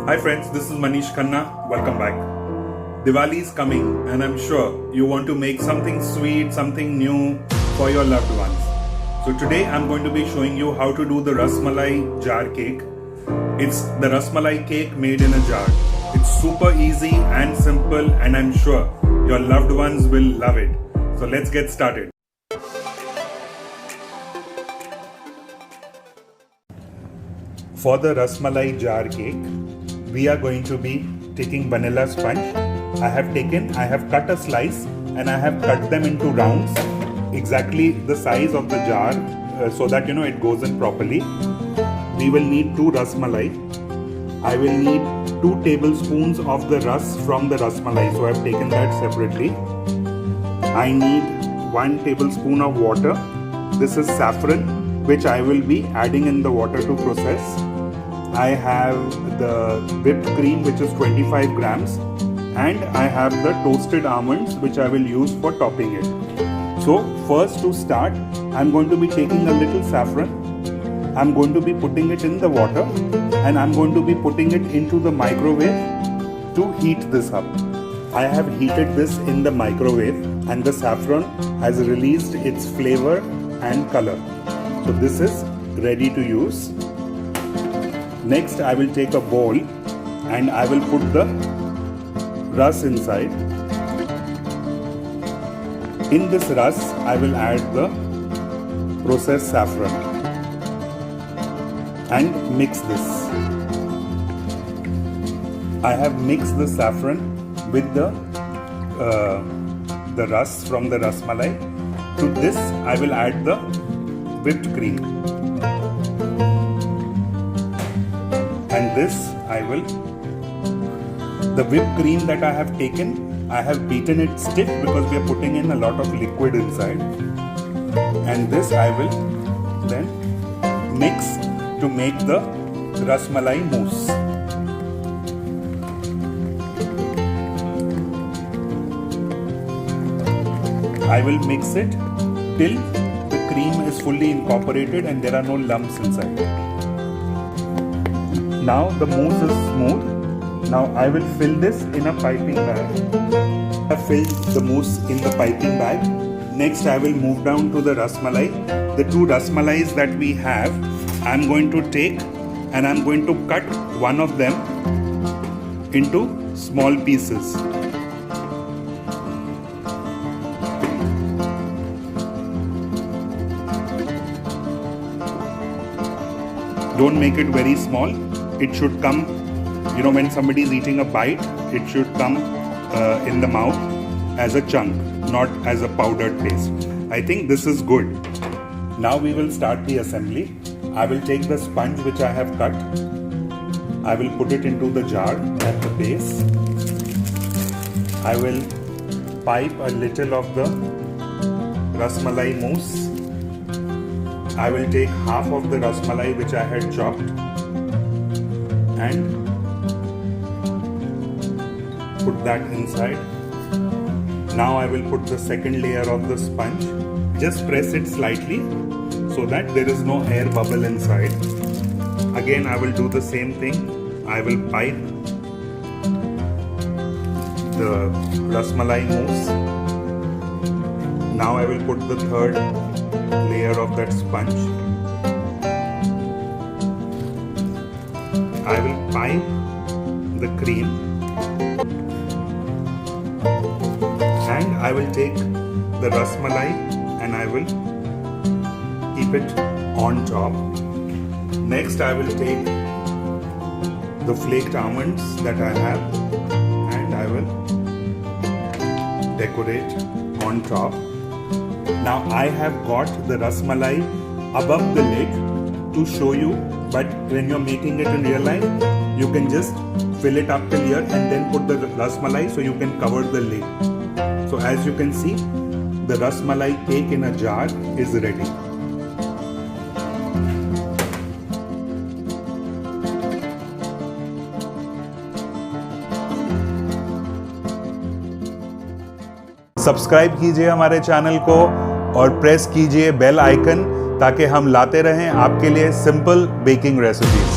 Hi friends, this is Manish Khanna. Welcome back. Diwali is coming and I'm sure you want to make something sweet, something new for your loved ones. So today I'm going to be showing you how to do the Rasmalai jar cake. It's the Rasmalai cake made in a jar. It's super easy and simple and I'm sure your loved ones will love it. So let's get started. For the Rasmalai jar cake, we are going to be taking vanilla sponge. I have cut a slice and I have cut them into rounds, exactly the size of the jar so that it goes in properly. We will need 2 Rasmalai. I will need 2 tablespoons of the ras from the Rasmalai, so I have taken that separately. I need 1 tablespoon of water. This is saffron, which I will be adding in the water to process. I have the whipped cream, which is 25 grams, and I have the toasted almonds, which I will use for topping it. So first, to start, I'm going to be taking a little saffron. I'm going to be putting it in the water and I'm going to be putting it into the microwave to heat this up. I have heated this in the microwave and the saffron has released its flavor and color. So this is ready to use. Next, I will take a bowl and I will put the ras inside. In this ras, I will add the processed saffron and mix this. I have mixed the saffron with the ras from the Rasmalai. To this, I will add the whipped cream. And this the whipped cream that I have taken, I have beaten it stiff because we are putting in a lot of liquid inside. And this I will then mix to make the Rasmalai mousse. I will mix it till the cream is fully incorporated and there are no lumps inside. Now the mousse is smooth. Now I will fill this in a piping bag. I have filled the mousse in the piping bag. Next I will move down to the Rasmalai. The 2 Rasmalais that we have, I am going to take and I am going to cut one of them into small pieces. Don't make it very small. It should come, when somebody is eating a bite, it should come in the mouth as a chunk, not as a powdered paste. I think this is good. Now we will start the assembly. I will take the sponge which I have cut. I will put it into the jar at the base. I will pipe a little of the Rasmalai mousse. I will take half of the Rasmalai which I had chopped and put that inside. Now I will put the second layer of the sponge. Just press it slightly so that there is no air bubble inside. Again I will do the same thing. I will pipe the Rasmalai mousse. Now I will put the third layer of that sponge. I will pipe the cream and I will take the Rasmalai and I will keep it on top. Next I will take the flaked almonds that I have and I will decorate on top. Now I have got the Rasmalai above the lid to show you, but when you're making it in real life, you can just fill it up till here and then put the Rasmalai so you can cover the lid. So as you can see, the Rasmalai cake in a jar is ready. Subscribe कीजिए हमारे channel को और press कीजिए bell icon ताकि हम लाते रहें आपके लिए सिंपल बेकिंग रेसिपीज।